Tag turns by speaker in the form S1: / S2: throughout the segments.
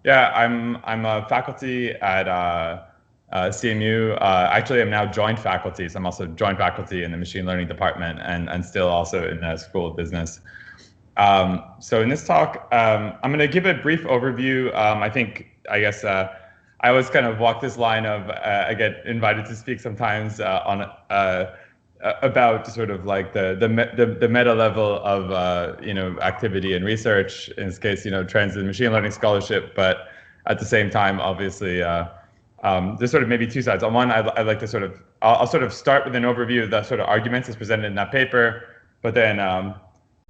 S1: Yeah, I'm a faculty at CMU. Actually, I'm now joint faculty, so I'm also joint faculty in the machine learning department, and still also in the School of Business. So in this talk, I'm going to give a brief overview. I guess I always kind of walk this line of I get invited to speak sometimes on about sort of like the meta level of activity and research. In this case, trends in machine learning scholarship, but at the same time, obviously, there's sort of maybe two sides. On one, I'd like to sort of I'll sort of start with an overview of the sort of arguments as presented in that paper, but then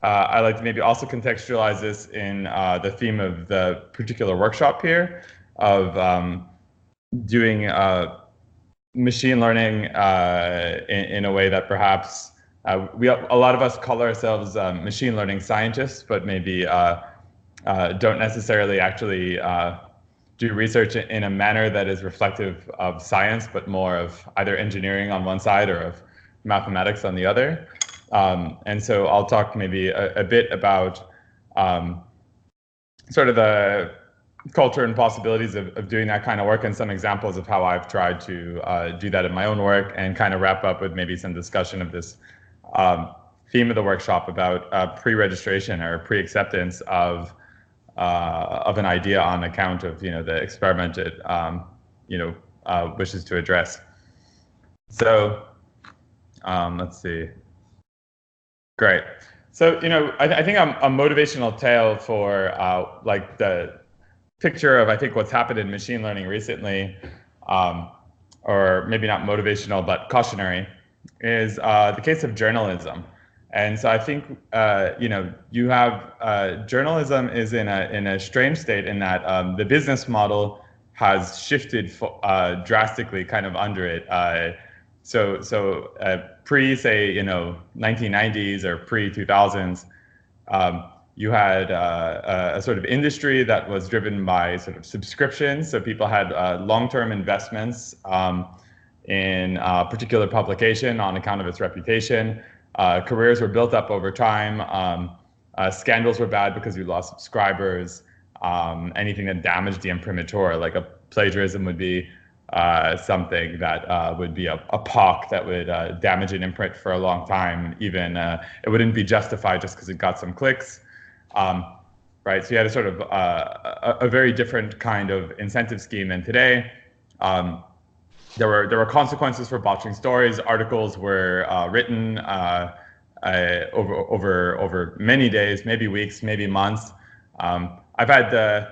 S1: I like to maybe also contextualize this in the theme of the particular workshop here of doing machine learning in a way that perhaps a lot of us call ourselves machine learning scientists, but maybe don't necessarily actually do research in a manner that is reflective of science, but more of either engineering on one side or of mathematics on the other. And so I'll talk maybe a bit about sort of the culture and possibilities of doing that kind of work and some examples of how I've tried to do that in my own work, and kind of wrap up with maybe some discussion of this theme of the workshop about pre-registration or pre-acceptance of an idea on account of the experiment it wishes to address. So let's see. Great. So, I think a motivational tale for like the picture of, I think, what's happened in machine learning recently, or maybe not motivational, but cautionary, is the case of journalism. And so I think, you have journalism is in a strange state in that the business model has shifted drastically kind of under it. Pre, say, 1990s or pre-2000s, you had a sort of industry that was driven by sort of subscriptions. So people had long-term investments in a particular publication on account of its reputation. Careers were built up over time. Scandals were bad because you lost subscribers. Anything that damaged the imprimatur, like a plagiarism, would be something that would be a POC that would damage an imprint for a long time. Even it wouldn't be justified just because it got some clicks. Right, so you had a sort of a very different kind of incentive scheme than today. There were consequences for botching stories. Articles were written over many days, maybe weeks, maybe months. I've had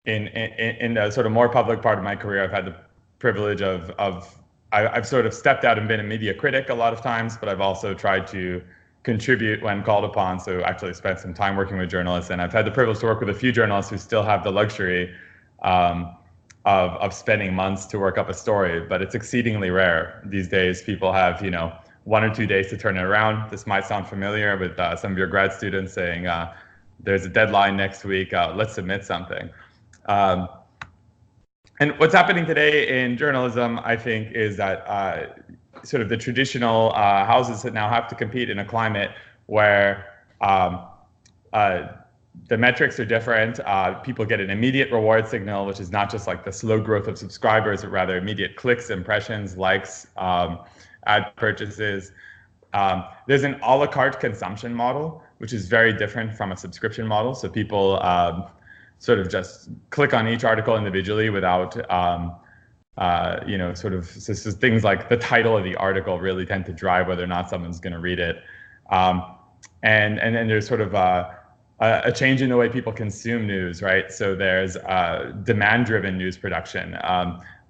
S1: in the sort of more public part of my career, I've had the privilege I've sort of stepped out and been a media critic a lot of times, but I've also tried to contribute when called upon. So actually spent some time working with journalists, and I've had the privilege to work with a few journalists who still have the luxury of spending months to work up a story, but it's exceedingly rare these days. People have 1 or 2 days to turn it around. This might sound familiar with some of your grad students saying there's a deadline next week, let's submit something. And what's happening today in journalism, I think, is that sort of the traditional houses that now have to compete in a climate where the metrics are different. People get an immediate reward signal, which is not just like the slow growth of subscribers, but rather immediate clicks, impressions, likes, ad purchases. There's an a la carte consumption model, which is very different from a subscription model. So people sort of just click on each article individually without sort of so things like the title of the article really tend to drive whether or not someone's going to read it. And then there's sort of a change in the way people consume news, right? So there's demand-driven news production.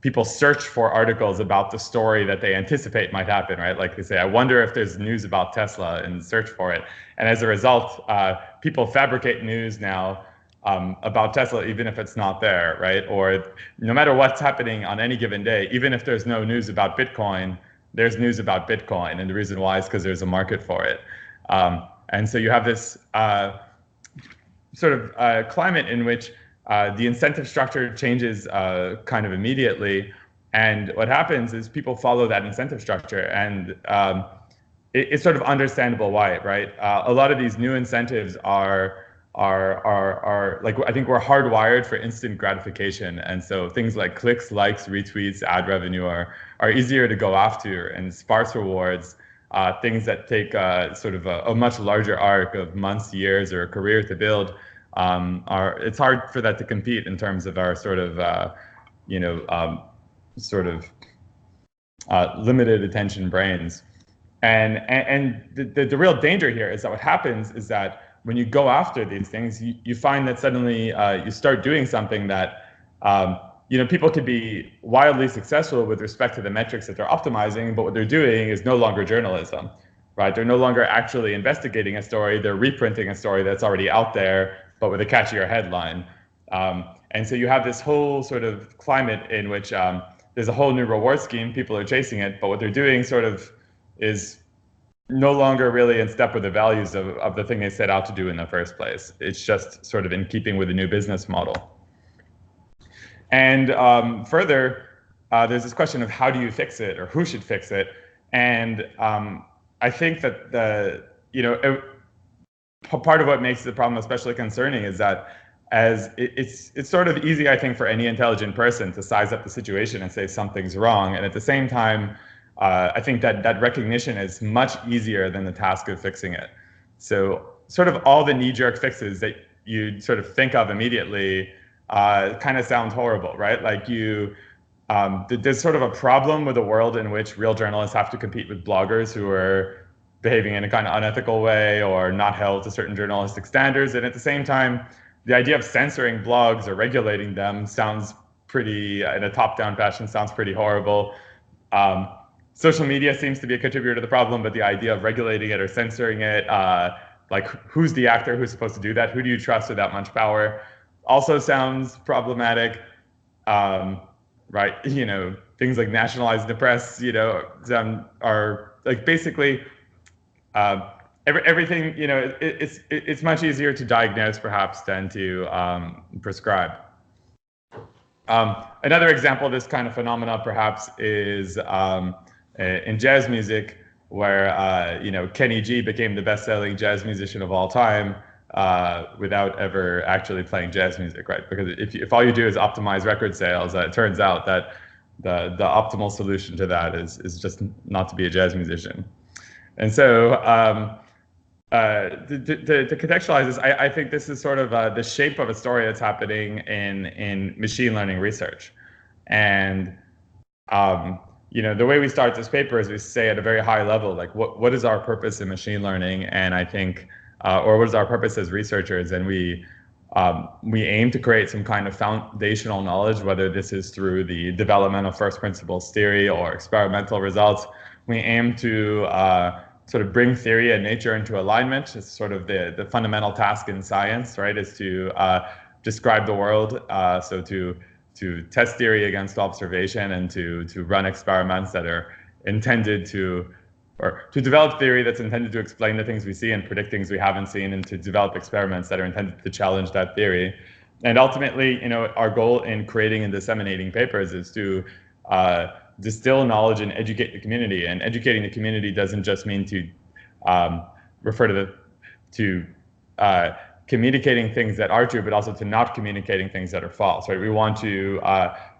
S1: People search for articles about the story that they anticipate might happen, right? Like they say, I wonder if there's news about Tesla, and search for it. And as a result, people fabricate news now about Tesla, even if it's not there, right? Or no matter what's happening on any given day, even if there's no news about Bitcoin, there's news about Bitcoin. And the reason why is because there's a market for it. And so you have this sort of climate in which the incentive structure changes kind of immediately. And what happens is people follow that incentive structure, and it's sort of understandable why, right? A lot of these new incentives are are like, I think we're hardwired for instant gratification, and so things like clicks, likes, retweets, ad revenue are easier to go after, and sparse rewards, things that take sort of a much larger arc of months, years, or a career to build, it's hard for that to compete in terms of our sort of sort of limited attention brains. And the real danger here is that what happens is that when you go after these things, you find that suddenly you start doing something that people could be wildly successful with respect to the metrics that they're optimizing, but what they're doing is no longer journalism, right? They're no longer actually investigating a story. They're reprinting a story that's already out there, but with a catchier headline. And so you have this whole sort of climate in which there's a whole new reward scheme. People are chasing it, but what they're doing sort of is no longer really in step with the values of the thing they set out to do in the first place. It's just sort of in keeping with the new business model. And further, there's this question of how do you fix it, or who should fix it? And I think that part of what makes the problem especially concerning is that it's sort of easy, I think, for any intelligent person to size up the situation and say something's wrong. And at the same time, I think that recognition is much easier than the task of fixing it. So sort of all the knee-jerk fixes that you sort of think of immediately kind of sounds horrible, right? Like there's sort of a problem with a world in which real journalists have to compete with bloggers who are behaving in a kind of unethical way or not held to certain journalistic standards. And at the same time, the idea of censoring blogs or regulating them sounds pretty, in a top-down fashion, sounds pretty horrible. Social media seems to be a contributor to the problem, but the idea of regulating it or censoring it, like who's the actor who's supposed to do that? Who do you trust with that much power? Also sounds problematic, right? Things like nationalizing the press, are like basically everything. It's much easier to diagnose perhaps than to prescribe. Another example of this kind of phenomena perhaps is in jazz music, where Kenny G became the best-selling jazz musician of all time without ever actually playing jazz music, right? Because if all you do is optimize record sales, it turns out that the optimal solution to that is just not to be a jazz musician. And so to contextualize this, I think this is sort of the shape of a story that's happening in machine learning research. And the way we start this paper is we say at a very high level, like what is our purpose in machine learning? And I think, or what is our purpose as researchers? And we aim to create some kind of foundational knowledge, whether this is through the development of first principles theory or experimental results. We aim to sort of bring theory and nature into alignment. It's sort of the fundamental task in science, right? Is to describe the world, so to test theory against observation, and to run experiments that are intended to develop theory that's intended to explain the things we see and predict things we haven't seen, and to develop experiments that are intended to challenge that theory. And ultimately, our goal in creating and disseminating papers is to distill knowledge and educate the community. And educating the community doesn't just mean to refer to communicating things that are true, but also to not communicating things that are false, right? We want to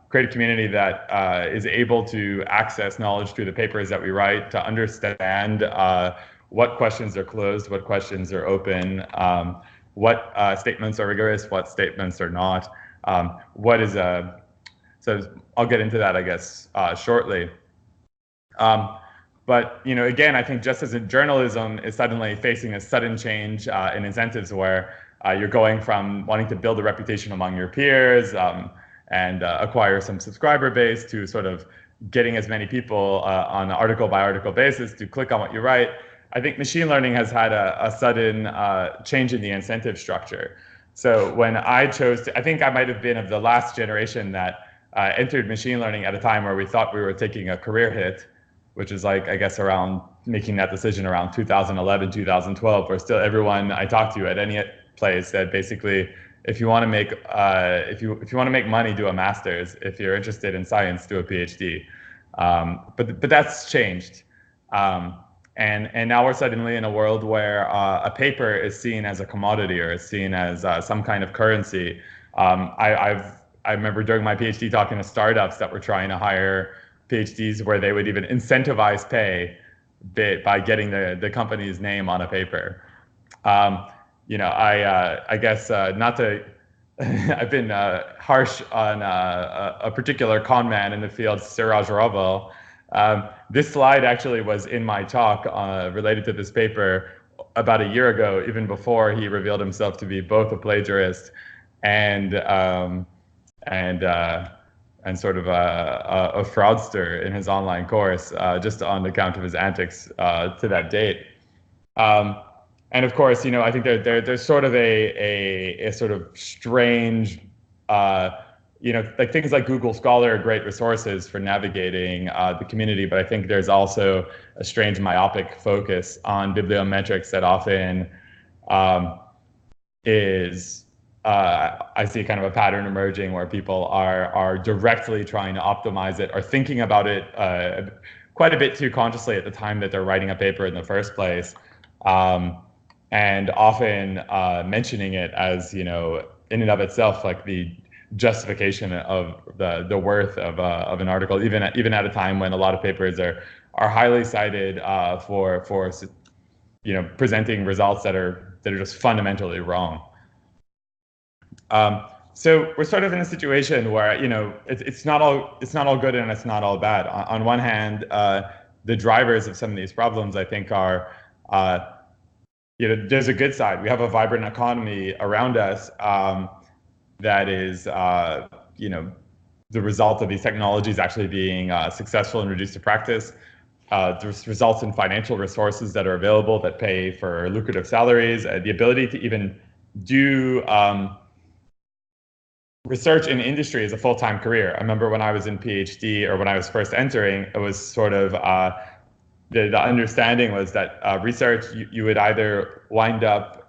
S1: create a community that is able to access knowledge through the papers that we write, to understand what questions are closed, what questions are open, what statements are rigorous, what statements are not, so I'll get into that, I guess, shortly. But again, I think just as in journalism is suddenly facing a sudden change in incentives, where you're going from wanting to build a reputation among your peers and acquire some subscriber base, to sort of getting as many people on an article by article basis to click on what you write. I think machine learning has had a sudden change in the incentive structure. So when I chose to, I think I might have been of the last generation that entered machine learning at a time where we thought we were taking a career hit, which is like, I guess, around making that decision around 2011, 2012, where still everyone I talked to at any place said basically, if you want to make if you want to make money, do a master's. If you're interested in science, do a PhD. But that's changed. And now we're suddenly in a world where a paper is seen as a commodity, or is seen as some kind of currency. I remember during my PhD talking to startups that were trying to hire PhDs where they would even incentivize pay by getting the company's name on a paper. I guess not to. I've been harsh on a particular con man in the field, Siraj Raval. This slide actually was in my talk related to this paper about a year ago, even before he revealed himself to be both a plagiarist and sort of a fraudster in his online course, just on account of his antics to that date. And of course, I think there's sort of a sort of strange, like things like Google Scholar are great resources for navigating the community, but I think there's also a strange myopic focus on bibliometrics that often I see kind of a pattern emerging where people are directly trying to optimize it, or thinking about it quite a bit too consciously at the time that they're writing a paper in the first place. And often mentioning it as, in and of itself, like the justification of the worth of an article, even at a time when a lot of papers are highly cited for presenting results that are just fundamentally wrong. So we're sort of in a situation where it's not all good and it's not all bad. On one hand, the drivers of some of these problems, I think, are there's a good side. We have a vibrant economy around us that is, the result of these technologies actually being successful and reduced to practice. This results in financial resources that are available that pay for lucrative salaries, the ability to even do research in industry as a full-time career. I remember when I was in PhD, or when I was first entering, it was sort of the understanding was that research, you would either wind up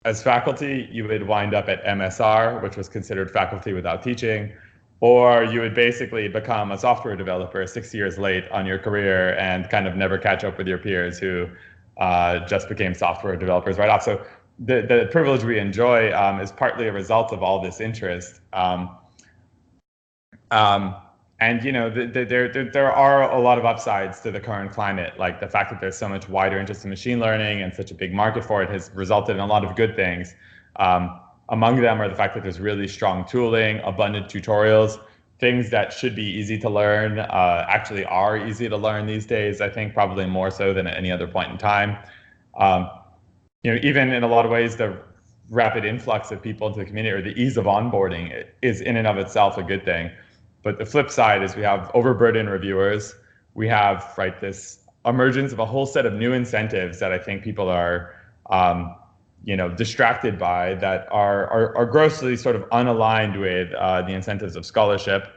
S1: as faculty, you would wind up at MSR, which was considered faculty without teaching, or you would basically become a software developer 6 years late on your career and kind of never catch up with your peers who just became software developers right off. So the privilege we enjoy is partly a result of all this interest. And there are a lot of upsides to the current climate, like the fact that there's so much wider interest in machine learning and such a big market for it has resulted in a lot of good things. Among them are the fact that there's really strong tooling, abundant tutorials, things that should be easy to learn actually are easy to learn these days, I think probably more so than at any other point in time. Even in a lot of ways, the rapid influx of people into the community, or the ease of onboarding, is in and of itself a good thing. But the flip side is we have overburdened reviewers. We have this emergence of a whole set of new incentives that I think people are, distracted by, that are grossly sort of unaligned with the incentives of scholarship.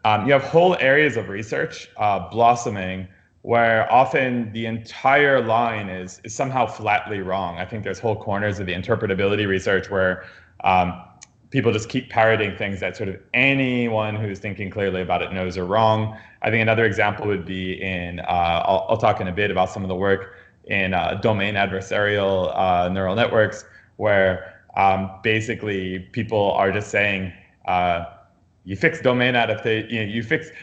S1: You have whole areas of research blossoming where often the entire line is somehow flatly wrong. I think there's whole corners of the interpretability research where people just keep parroting things that sort of anyone who's thinking clearly about it knows are wrong. I think another example would be in, I'll talk in a bit about some of the work in domain adversarial neural networks, where basically people are just saying, you fix domain adaptation,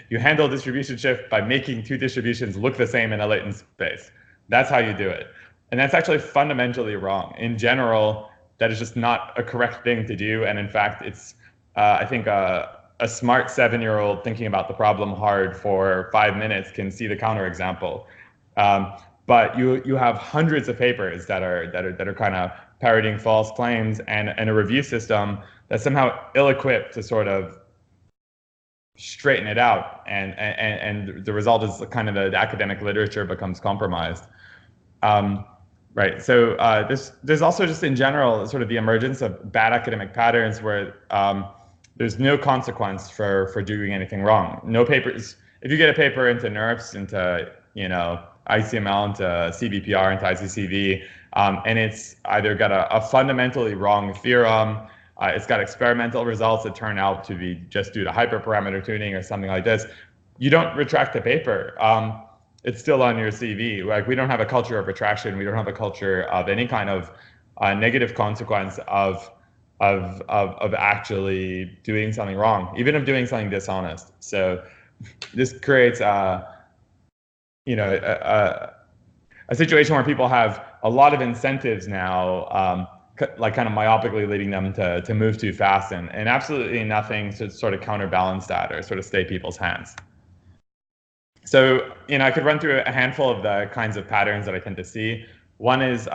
S1: you handle distribution shift by making two distributions look the same in a latent space. That's how you do it. And that's actually fundamentally wrong. In general, that is just not a correct thing to do. And in fact, it's, I think, a smart 7-year-old thinking about the problem hard for 5 minutes can see the counterexample. But you have hundreds of papers that are kind of parroting false claims, and a review system that's somehow ill-equipped to sort of straighten it out. And the result is kind of the academic literature becomes compromised. Right. So there's also just in general sort of the emergence of bad academic patterns where there's no consequence for doing anything wrong. No papers. If you get a paper into NeurIPS, into ICML, into CBPR, into ICCV, and it's either got a fundamentally wrong theorem, it's got experimental results that turn out to be just due to hyperparameter tuning or something like this, you don't retract the paper. it's still on your CV. Like, we don't have a culture of retraction. We don't have a culture of any kind of negative consequence of actually doing something wrong, even of doing something dishonest. So this creates you know, a situation where people have a lot of incentives now, like kind of myopically leading them to move too fast, and absolutely nothing to sort of counterbalance that or sort of stay people's hands. So, I could run through a handful of the kinds of patterns that I tend to see. One is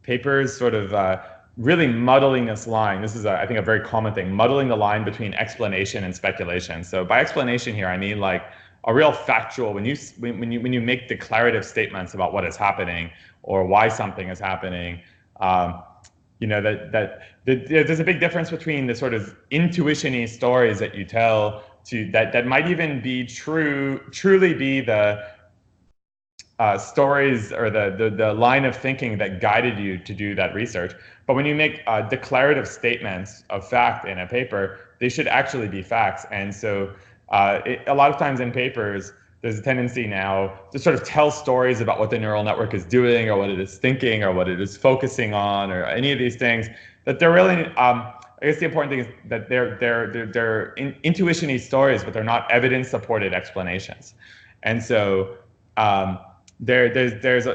S1: papers sort of really muddling this line. This is, I think, a very common thing, muddling the line between explanation and speculation. So by explanation here, I mean like a real factual, when you make declarative statements about what is happening or why something is happening, there's a big difference between the sort of intuition-y stories that you tell that might even be truly be the stories or the line of thinking that guided you to do that research. But when you make declarative statements of fact in a paper, they should actually be facts. And so a lot of times in papers, there's a tendency now to sort of tell stories about what the neural network is doing or what it is thinking or what it is focusing on or any of these things that they're really, I guess the important thing is that they're intuition-y stories, but they're not evidence-supported explanations. And so there's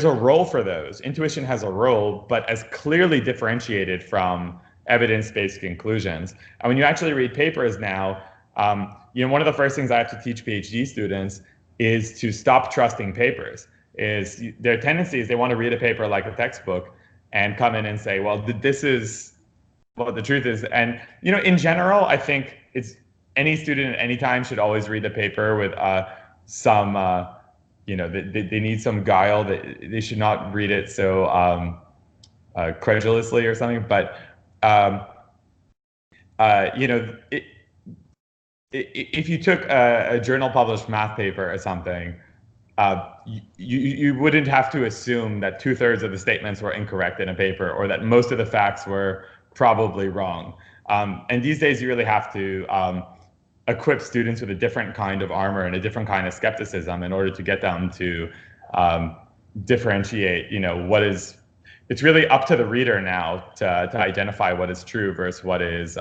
S1: a role for those. Intuition has a role, but as clearly differentiated from evidence-based conclusions. And when you actually read papers now, one of the first things I have to teach PhD students is to stop trusting papers. Their tendency is they want to read a paper like a textbook and come in and say, well, this is what the truth is. And in general, I think any student at any time should always read a paper with some they need some guile. They should not read it so credulously or something. But if you took a journal published math paper or something, you wouldn't have to assume that 2/3 of the statements were incorrect in a paper or that most of the facts were probably wrong. And these days, you really have to equip students with a different kind of armor and a different kind of skepticism in order to get them to differentiate, it's really up to the reader now to identify what is true versus what is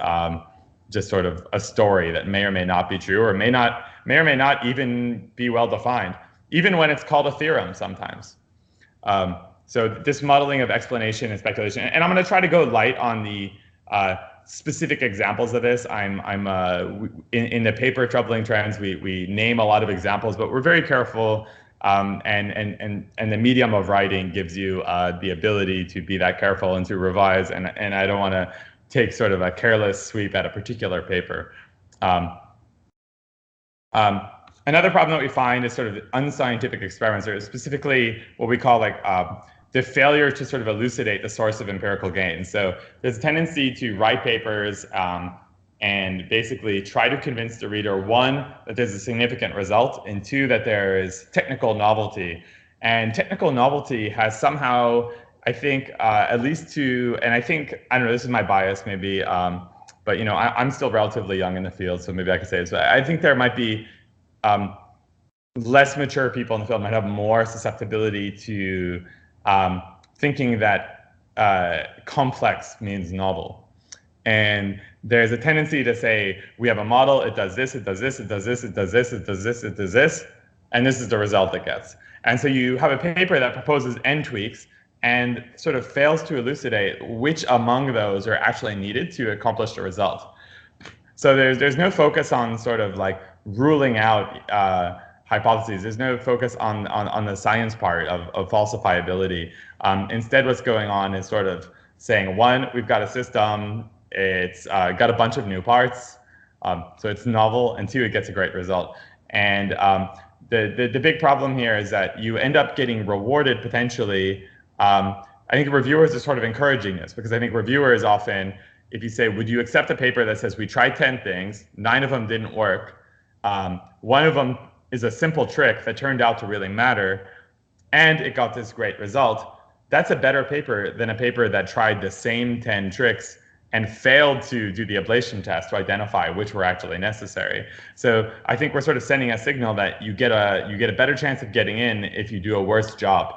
S1: just sort of a story that may or may not be true or may or may not even be well defined, even when it's called a theorem sometimes. So this modeling of explanation and speculation, and I'm going to try to go light on the specific examples of this. In the paper Troubling Trends, we name a lot of examples, but we're very careful, and the medium of writing gives you the ability to be that careful and to revise, and I don't want to take sort of a careless sweep at a particular paper. Another problem that we find is sort of unscientific experiments, or specifically what we call like the failure to sort of elucidate the source of empirical gain. So there's a tendency to write papers and basically try to convince the reader, one, that there's a significant result, and two, that there is technical novelty. And technical novelty has somehow, I think, at least and I don't know, this is my bias maybe, but I'm still relatively young in the field, so maybe I could say this, but I think there might be less mature people in the field might have more susceptibility to thinking that complex means novel. And there's a tendency to say, we have a model, it does this, it does this, it does this, it does this, it does this, it does this, and this is the result it gets. And so you have a paper that proposes n tweaks and sort of fails to elucidate which among those are actually needed to accomplish the result. So there's no focus on sort of like ruling out hypotheses. There's no focus on the science part of falsifiability. Instead, what's going on is sort of saying, one, we've got a system, it's got a bunch of new parts, so it's novel, and two, it gets a great result. And the big problem here is that you end up getting rewarded potentially. I think reviewers are sort of encouraging this, because I think reviewers often, if you say, would you accept a paper that says we tried 10 things, 9 of them didn't work, one of them is a simple trick that turned out to really matter, and it got this great result, that's a better paper than a paper that tried the same 10 tricks and failed to do the ablation test to identify which were actually necessary. So I think we're sort of sending a signal that you get a better chance of getting in if you do a worse job,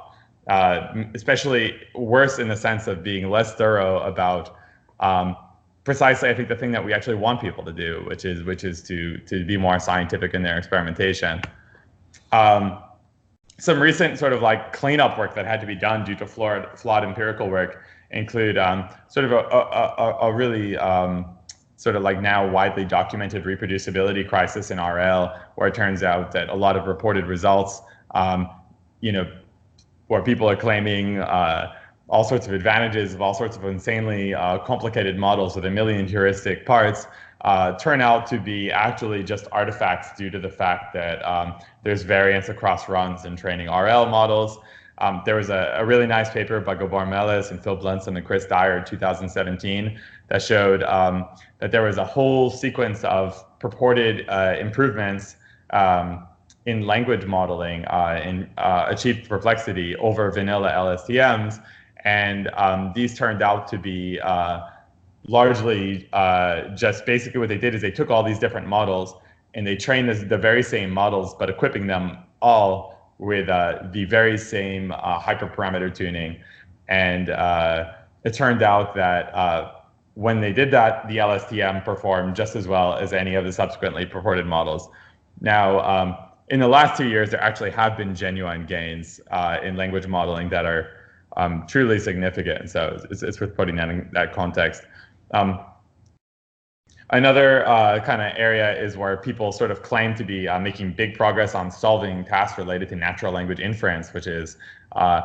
S1: especially worse in the sense of being less thorough about precisely, I think, the thing that we actually want people to do, which is to be more scientific in their experimentation. Some recent sort of like cleanup work that had to be done due to flawed empirical work include sort of a really sort of like now widely documented reproducibility crisis in RL, where it turns out that a lot of reported results, where people are claiming all sorts of advantages of all sorts of insanely complicated models with a million heuristic parts, turn out to be actually just artifacts due to the fact that there's variance across runs in training RL models. There was a really nice paper by Gabor Melis and Phil Blunson and Chris Dyer in 2017 that showed that there was a whole sequence of purported improvements in language modeling in achieved perplexity over vanilla LSTMs. And these turned out to be largely just basically what they did is they took all these different models and they trained the very same models, but equipping them all with the very same hyperparameter tuning. And it turned out that when they did that, the LSTM performed just as well as any of the subsequently purported models. Now, in the last 2 years, there actually have been genuine gains in language modeling that are truly significant. So it's worth putting that in that context. Another kind of area is where people sort of claim to be making big progress on solving tasks related to natural language inference, which is a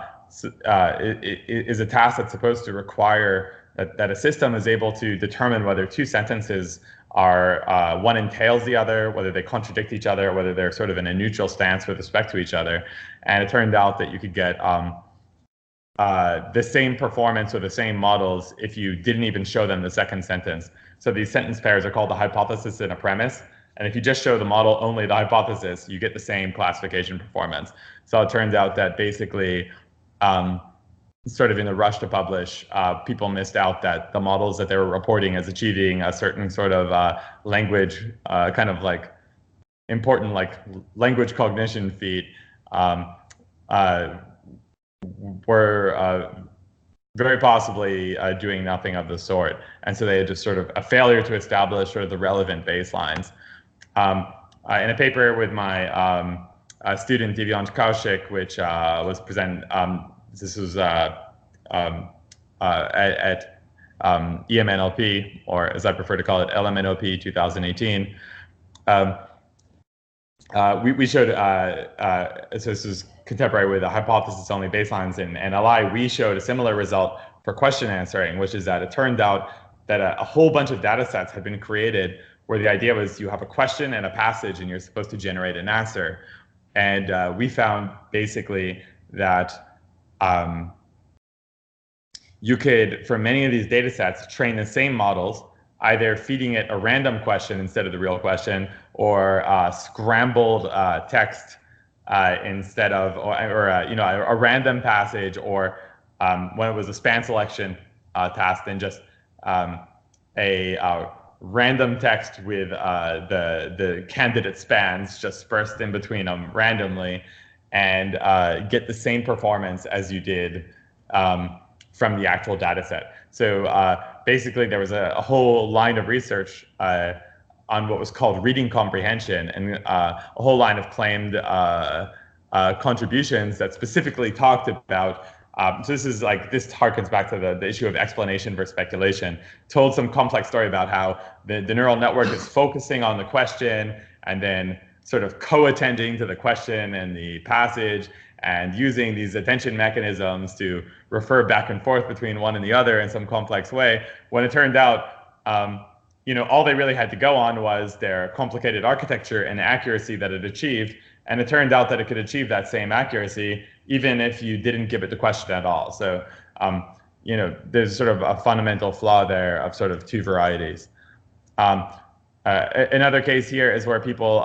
S1: task that's supposed to require that a system is able to determine whether two sentences are one entails the other, whether they contradict each other, whether they're sort of in a neutral stance with respect to each other. And it turned out that you could get the same performance or the same models if you didn't even show them the second sentence. So these sentence pairs are called a hypothesis and a premise. And if you just show the model only the hypothesis, you get the same classification performance. So it turns out that basically, sort of in the rush to publish, people missed out that the models that they were reporting as achieving a certain sort of language, kind of like important like language cognition feat, were very possibly doing nothing of the sort. And so they had just sort of a failure to establish sort of the relevant baselines. In a paper with my student Divyansh Kaushik, which was presented, this was at EMNLP, or as I prefer to call it, LMNOP 2018. We showed, so this is contemporary with the hypothesis-only baselines in NLI, we showed a similar result for question answering, which is that it turned out that a whole bunch of data sets had been created where the idea was you have a question and a passage and you're supposed to generate an answer. And we found basically that you could, for many of these data sets, train the same models, either feeding it a random question instead of the real question, or scrambled text instead of, or a random passage, or when it was a span selection task, then just a random text with the candidate spans just dispersed in between them randomly, and get the same performance as you did from the actual data set. So basically, there was a whole line of research on what was called reading comprehension, and a whole line of claimed contributions that specifically talked about, so this harkens back to the issue of explanation versus speculation, told some complex story about how the neural network is focusing on the question and then sort of co-attending to the question and the passage, and using these attention mechanisms to refer back and forth between one and the other in some complex way, when it turned out, all they really had to go on was their complicated architecture and accuracy that it achieved. And it turned out that it could achieve that same accuracy even if you didn't give it the question at all. So, there's sort of a fundamental flaw there of sort of two varieties. Another case here is where people,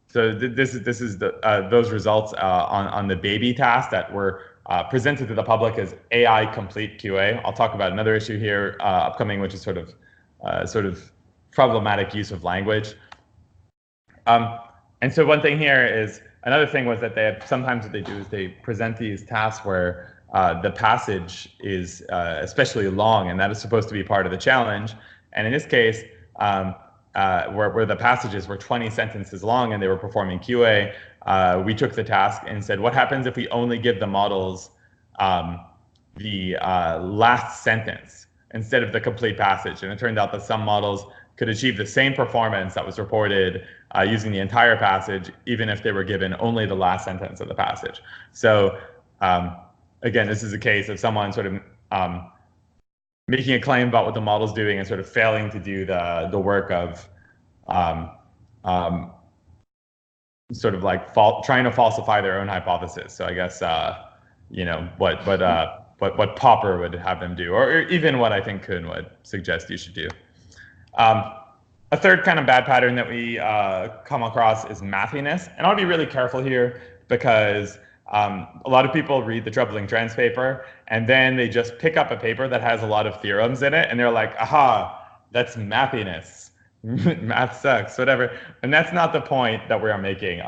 S1: so this is those results on the baby task that were presented to the public as AI complete QA. I'll talk about another issue here upcoming, which is sort of problematic use of language. And so one thing here is, another thing was that sometimes what they do is they present these tasks where the passage is especially long, and that is supposed to be part of the challenge. And in this case, where the passages were 20 sentences long and they were performing QA, we took the task and said, what happens if we only give the models the last sentence instead of the complete passage? And it turned out that some models could achieve the same performance that was reported using the entire passage, even if they were given only the last sentence of the passage. So again, this is a case of someone sort of making a claim about what the model's doing and sort of failing to do the work of sort of like trying to falsify their own hypothesis. So I guess you know what Popper would have them do, or even what I think Kuhn would suggest you should do. A third kind of bad pattern that we come across is mathiness, and I'll be really careful here because a lot of people read the Troubling Trends paper and then they just pick up a paper that has a lot of theorems in it and they're like, aha, that's mathiness. Math sucks, whatever. And that's not the point that we are making.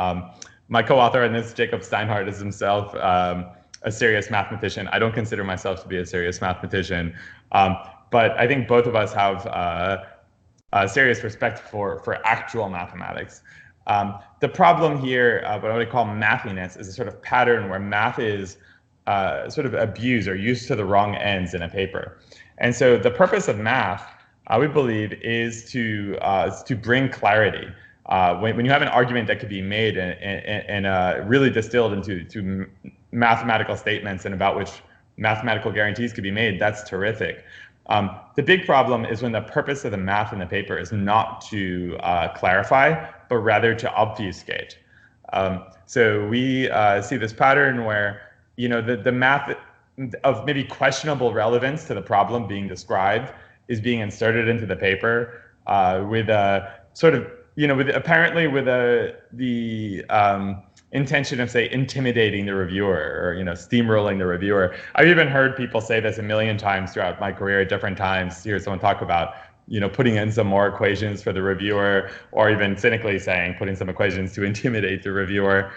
S1: My co-author in this, Jacob Steinhardt, is himself a serious mathematician. I don't consider myself to be a serious mathematician, but I think both of us have a serious respect for actual mathematics. The problem here, what I would call mathiness, is a sort of pattern where math is sort of abused or used to the wrong ends in a paper. And so the purpose of math, we believe, is to bring clarity. When you have an argument that could be made and really distilled into mathematical statements and about which mathematical guarantees could be made, that's terrific. The big problem is when the purpose of the math in the paper is not to clarify, but rather to obfuscate. So we see this pattern where, you know, the math of maybe questionable relevance to the problem being described is being inserted into the paper with a sort of, you know, apparently with the intention of, say, intimidating the reviewer or, you know, steamrolling the reviewer. I've even heard people say this a million times throughout my career at different times. Hear someone talk about, you know, putting in some more equations for the reviewer, or even cynically saying putting some equations to intimidate the reviewer.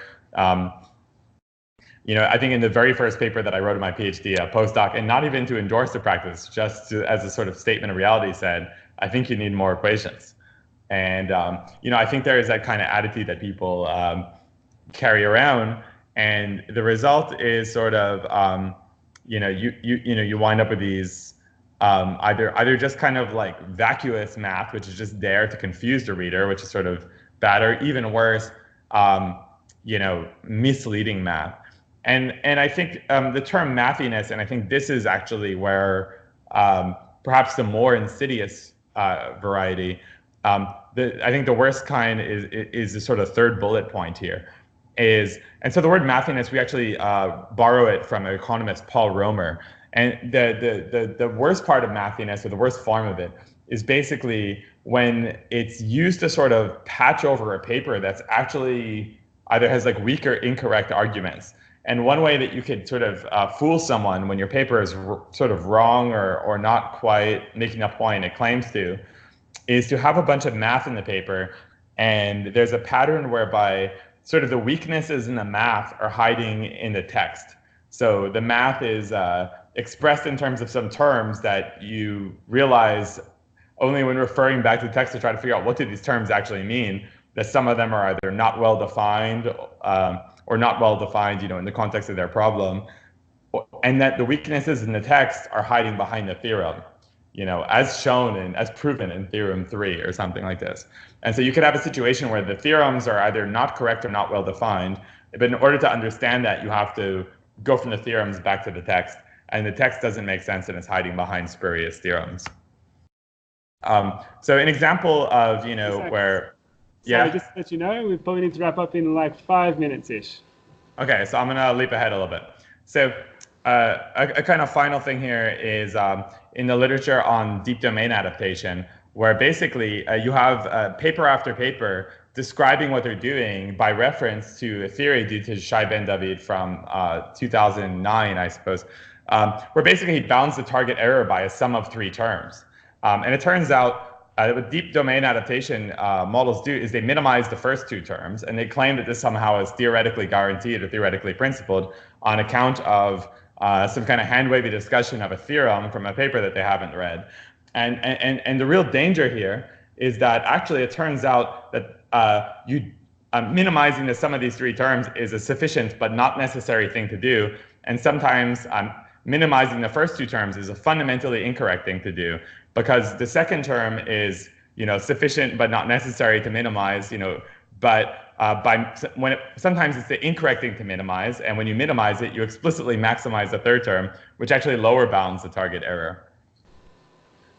S1: You know, I think in the very first paper that I wrote in my PhD postdoc, and not even to endorse the practice, just as a sort of statement of reality, said, I think you need more equations. And, you know, I think there is that kind of attitude that people carry around, and the result is sort of, you know, you wind up with these either just kind of like vacuous math, which is just there to confuse the reader, which is sort of bad, or even worse, you know, misleading math. And I think the term mathiness, and I think this is actually where perhaps the more insidious variety, I think the worst kind is the sort of third bullet point here. And so the word mathiness, we actually borrow it from economist Paul Romer. And the worst part of mathiness, or the worst form of it, is basically when it's used to sort of patch over a paper that's actually either has like weak or incorrect arguments. And one way that you could sort of fool someone when your paper is sort of wrong or not quite making a point it claims to, is to have a bunch of math in the paper, and there's a pattern whereby sort of the weaknesses in the math are hiding in the text. So the math is expressed in terms of some terms that you realize only when referring back to the text to try to figure out what do these terms actually mean, that some of them are either not well defined or not well defined, you know, in the context of their problem, and that the weaknesses in the text are hiding behind the theorem, you know, as shown and as proven in theorem 3 or something like this. And so you could have a situation where the theorems are either not correct or not well defined, but in order to understand that, you have to go from the theorems back to the text, and the text doesn't make sense and it's hiding behind spurious theorems. So an example of, you know, where, yeah.
S2: So just to let you know, we probably need to wrap up in like 5 minutes-ish.
S1: Okay, so I'm gonna leap ahead a little bit. So a kind of final thing here is in the literature on deep domain adaptation, where basically you have paper after paper describing what they're doing by reference to a theory due to Shai Ben David from 2009, I suppose, where basically he bounds the target error by a sum of 3 terms. And it turns out what deep domain adaptation models do is they minimize the first 2 terms, and they claim that this somehow is theoretically guaranteed or theoretically principled on account of some kind of hand-wavy discussion of a theorem from a paper that they haven't read. And the real danger here is that actually it turns out that minimizing the sum of these 3 terms is a sufficient but not necessary thing to do. And sometimes minimizing the first 2 terms is a fundamentally incorrect thing to do, because the second term is, sufficient but not necessary to minimize, but sometimes it's the incorrect thing to minimize, and when you minimize it, you explicitly maximize the third term, which actually lower bounds the target error.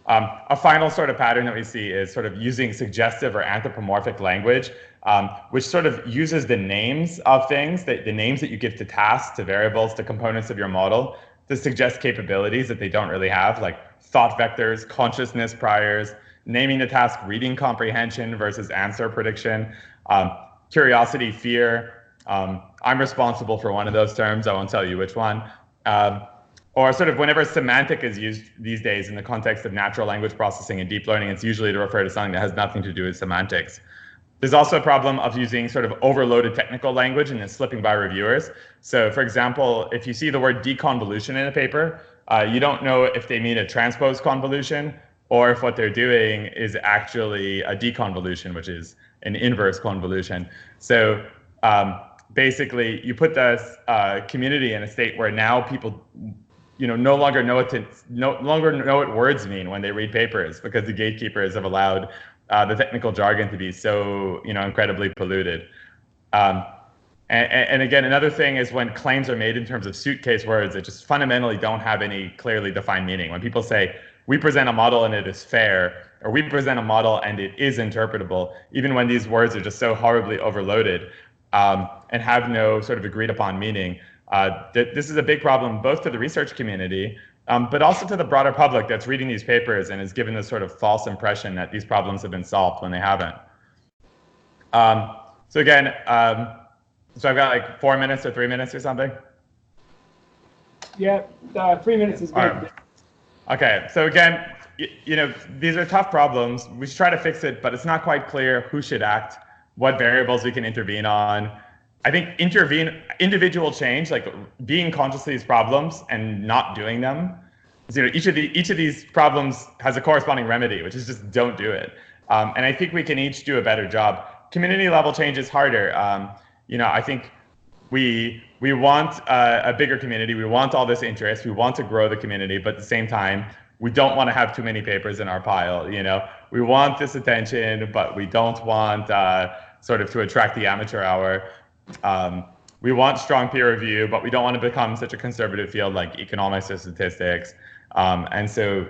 S1: A final sort of pattern that we see is sort of using suggestive or anthropomorphic language, which sort of uses the names of things, the names that you give to tasks, to variables, to components of your model, to suggest capabilities that they don't really have, like thought vectors, consciousness priors, naming the task reading comprehension versus answer prediction, curiosity, fear. I'm responsible for one of those terms. I won't tell you which one. Or sort of whenever semantic is used these days in the context of natural language processing and deep learning, it's usually to refer to something that has nothing to do with semantics. There's also a problem of using sort of overloaded technical language and then slipping by reviewers. So for example, if you see the word deconvolution in a paper, you don't know if they mean a transpose convolution or if what they're doing is actually a deconvolution, which is an inverse convolution. So basically, you put the community in a state where now people no longer know what words mean when they read papers, because the gatekeepers have allowed the technical jargon to be so incredibly polluted. And again, another thing is when claims are made in terms of suitcase words that just fundamentally don't have any clearly defined meaning. When people say, we present a model and it is fair, or we present a model and it is interpretable, even when these words are just so horribly overloaded and have no sort of agreed upon meaning, this is a big problem both to the research community, but also to the broader public that's reading these papers and is given this sort of false impression that these problems have been solved when they haven't. So again, so I've got like 4 minutes or 3 minutes or something?
S2: Yeah, 3 minutes is good.
S1: Right. Okay, so again, these are tough problems. We should try to fix it, but it's not quite clear who should act, what variables we can intervene on. I think individual change, like being conscious of these problems and not doing them. Each of these problems has a corresponding remedy, which is just don't do it. And I think we can each do a better job. Community level change is harder. I think we want a bigger community. We want all this interest. We want to grow the community, but at the same time, we don't want to have too many papers in our pile. We want this attention, but we don't want sort of to attract the amateur hour. We want strong peer review, but we don't want to become such a conservative field like economics or statistics. And so,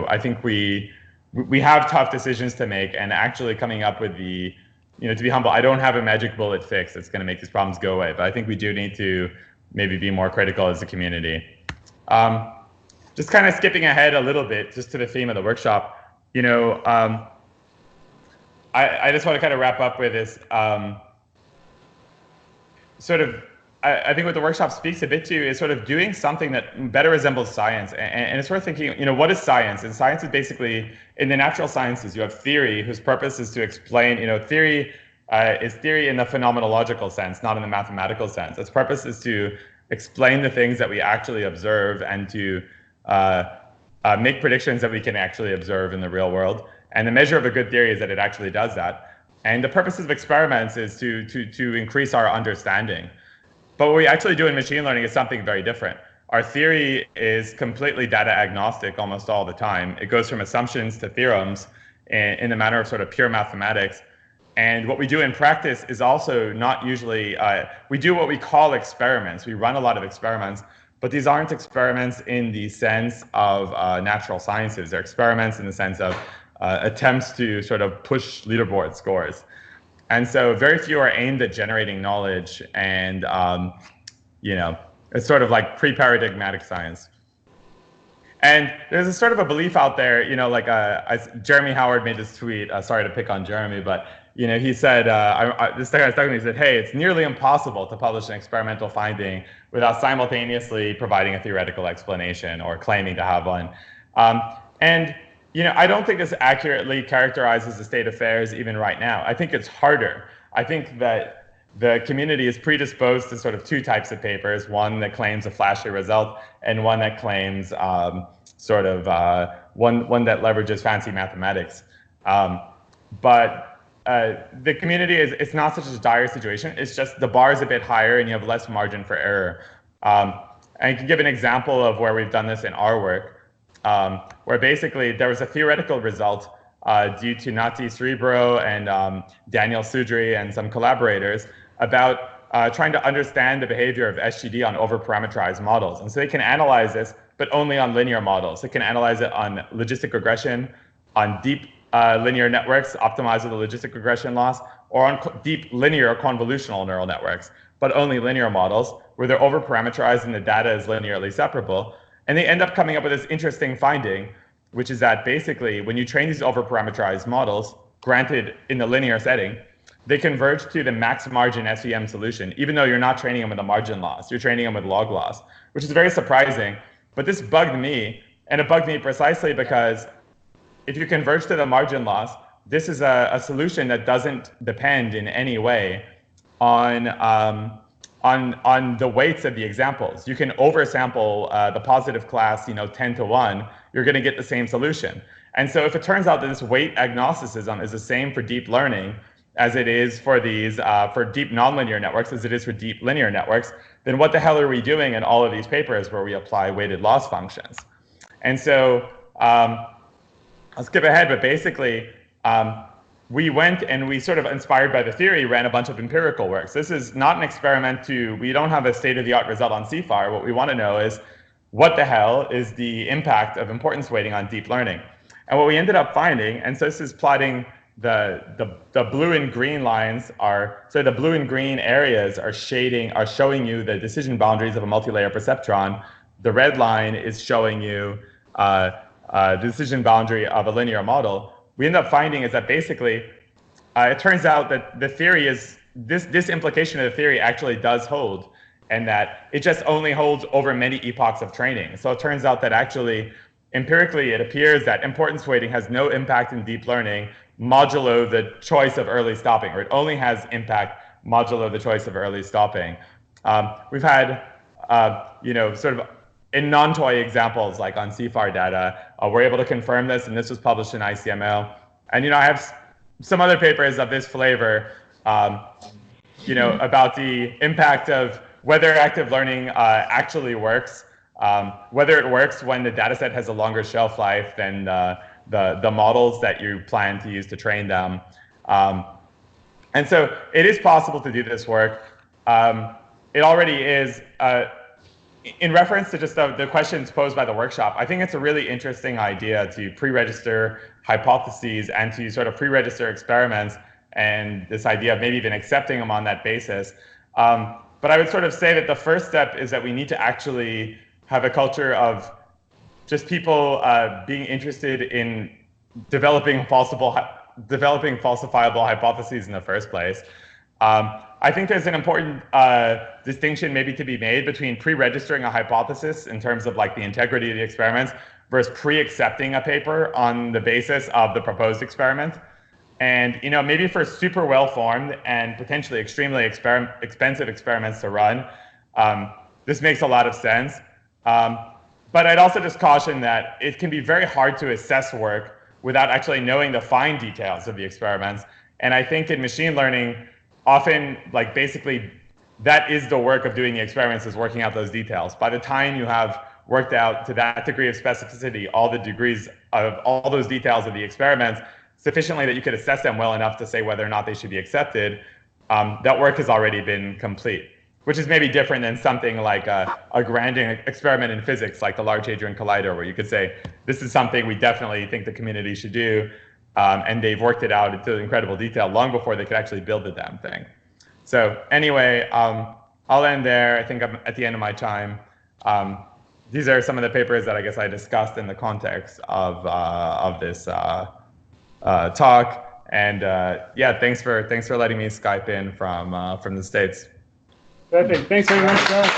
S1: I think we have tough decisions to make, and actually coming up with the, to be humble, I don't have a magic bullet fix that's going to make these problems go away, but I think we do need to maybe be more critical as a community. Just kind of skipping ahead a little bit, just to the theme of the workshop, I just want to kind of wrap up with this. I think what the workshop speaks a bit to is sort of doing something that better resembles science. And it's worth thinking, what is science? And science is basically, in the natural sciences, you have theory whose purpose is to explain, theory is theory in the phenomenological sense, not in the mathematical sense. Its purpose is to explain the things that we actually observe and to make predictions that we can actually observe in the real world. And the measure of a good theory is that it actually does that. And the purpose of experiments is to increase our understanding. But what we actually do in machine learning is something very different. Our theory is completely data agnostic almost all the time. It goes from assumptions to theorems in the manner of sort of pure mathematics. And what we do in practice is also not usually, we do what we call experiments. We run a lot of experiments, but these aren't experiments in the sense of natural sciences. They're experiments in the sense of attempts to sort of push leaderboard scores. And so very few are aimed at generating knowledge, and it's sort of like pre-paradigmatic science. And there's a sort of a belief out there, like Jeremy Howard made this tweet. Sorry to pick on Jeremy, but he said, this guy was talking, he said, hey, it's nearly impossible to publish an experimental finding without simultaneously providing a theoretical explanation or claiming to have one. And I don't think this accurately characterizes the state of affairs even right now. I think it's harder. I think that the community is predisposed to sort of two types of papers, one that claims a flashy result and one that claims one that leverages fancy mathematics. But the community it's not such a dire situation. It's just the bar is a bit higher and you have less margin for error. And I can give an example of where we've done this in our work, where basically there was a theoretical result due to Nati Cerebro and Daniel Sudri and some collaborators about trying to understand the behavior of SGD on overparameterized models. And so they can analyze this, but only on linear models. They can analyze it on logistic regression, on deep linear networks optimized with the logistic regression loss, or on deep linear convolutional neural networks, but only linear models where they're overparameterized and the data is linearly separable. And they end up coming up with this interesting finding, which is that basically when you train these overparameterized models, granted in the linear setting, they converge to the max margin SVM solution, even though you're not training them with a margin loss, you're training them with log loss, which is very surprising. But this bugged me, and it bugged me precisely because if you converge to the margin loss, this is a solution that doesn't depend in any way on the weights of the examples. You can oversample the positive class, 10 to 1, you're going to get the same solution. And so if it turns out that this weight agnosticism is the same for deep learning as it is for these for deep nonlinear networks as it is for deep linear networks, then what the hell are we doing in all of these papers where we apply weighted loss functions? And so I'll skip ahead, but basically we went and we sort of inspired by the theory ran a bunch of empirical works. This is not an experiment we don't have a state-of-the-art result on CFAR. What we want to know is what the hell is the impact of importance weighting on deep learning? And what we ended up finding, and so this is plotting the blue and green lines so the blue and green areas are showing you the decision boundaries of a multi-layer perceptron. The red line is showing you the decision boundary of a linear model. We end up finding is that basically it turns out that the theory is this implication of the theory actually does hold, and that it just only holds over many epochs of training. So it turns out that actually empirically it appears that importance weighting has no impact in deep learning modulo the choice of early stopping, or it only has impact modulo the choice of early stopping. We've had, sort of in non-toy examples like on CFAR data, we're able to confirm this, and this was published in ICML. And I have some other papers of this flavor, about the impact of whether active learning actually works, whether it works when the data set has a longer shelf life than the models that you plan to use to train them. And so it is possible to do this work. It already is, in reference to just the questions posed by the workshop, I think it's a really interesting idea to pre-register hypotheses and to sort of pre-register experiments, and this idea of maybe even accepting them on that basis. But I would sort of say that the first step is that we need to actually have a culture of just people being interested in developing falsifiable hypotheses in the first place. I think there's an important distinction maybe to be made between pre-registering a hypothesis in terms of like the integrity of the experiments versus pre-accepting a paper on the basis of the proposed experiment. And maybe for super well-formed and potentially extremely expensive experiments to run, this makes a lot of sense. But I'd also just caution that it can be very hard to assess work without actually knowing the fine details of the experiments. And I think in machine learning, often, like basically, that is the work of doing the experiments, is working out those details. By the time you have worked out to that degree of specificity all the degrees of all those details of the experiments sufficiently that you could assess them well enough to say whether or not they should be accepted, that work has already been complete, which is maybe different than something like a grand experiment in physics, like the Large Hadron Collider, where you could say, this is something we definitely think the community should do, and they've worked it out into incredible detail long before they could actually build the damn thing. So anyway, I'll end there. I think I'm at the end of my time. these are some of the papers that I guess I discussed in the context of this talk. And yeah, thanks for letting me Skype in from the States.
S2: Perfect. Thanks very much, guys.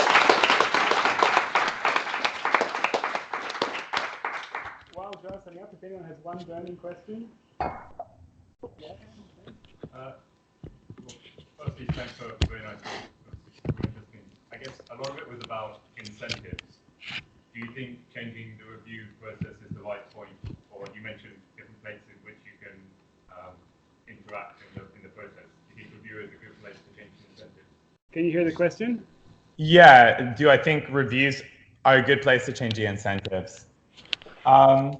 S2: Well, Josh, and if anyone has one burning question.
S3: Yeah. Firstly, thanks for a very nice talk. Interesting. I guess a lot of it was about incentives. Do you think changing the review process is the right point, or you mentioned different places which you can interact in the process? Do you think review is a good place to change incentives?
S2: Can you hear the question?
S1: Yeah. Do I think reviews are a good place to change the incentives? I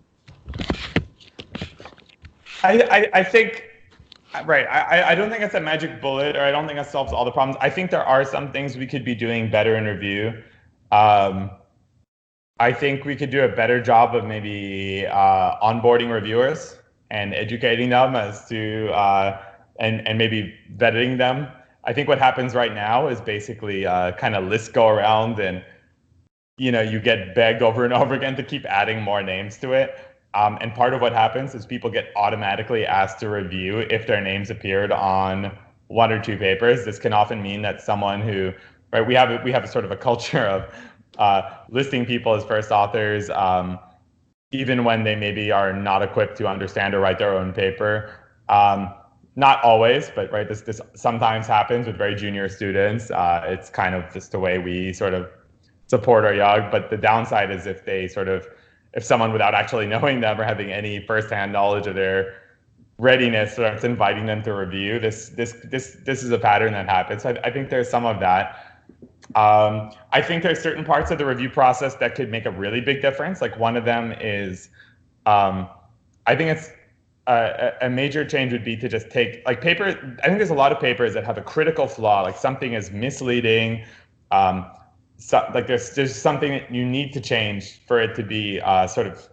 S1: think, right, I don't think it's a magic bullet, or I don't think it solves all the problems. I think there are some things we could be doing better in review. I think we could do a better job of maybe onboarding reviewers and educating them as to, and maybe vetting them. I think what happens right now is basically kind of lists go around, and you get begged over and over again to keep adding more names to it. And part of what happens is people get automatically asked to review if their names appeared on 1 or 2 papers. This can often mean that someone who, right, we have a sort of a culture of listing people as first authors, even when they maybe are not equipped to understand or write their own paper. Not always, but right, this sometimes happens with very junior students. It's kind of just the way we sort of support our young. But the downside is if someone without actually knowing them or having any firsthand knowledge of their readiness starts inviting them to review, this is a pattern that happens. I think there's some of that. I think there's certain parts of the review process that could make a really big difference. Like one of them is, I think it's a major change would be to just take like paper. I think there's a lot of papers that have a critical flaw, like something is misleading. So, like there's something that you need to change for it to be sort of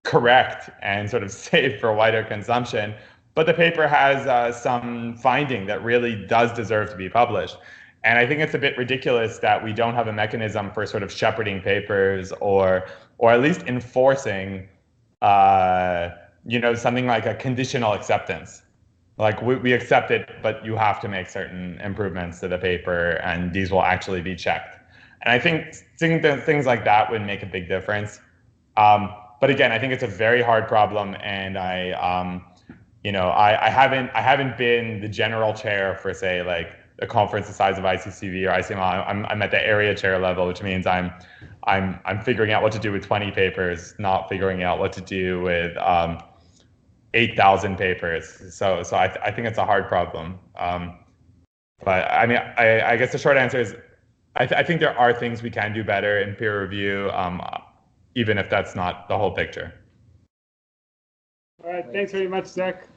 S1: correct and sort of safe for wider consumption. But the paper has some finding that really does deserve to be published. And I think it's a bit ridiculous that we don't have a mechanism for sort of shepherding papers or at least enforcing, something like a conditional acceptance. Like we accept it, but you have to make certain improvements to the paper, and these will actually be checked. And I think things like that would make a big difference. But again, I think it's a very hard problem, and I haven't been the general chair for, say, like a conference the size of ICCV or ICML. I'm at the area chair level, which means I'm figuring out what to do with 20 papers, not figuring out what to do with 8,000 papers. So I think it's a hard problem. But I mean, I guess the short answer is I think there are things we can do better in peer review, even if that's not the whole picture.
S2: All right, thanks very much, Zach.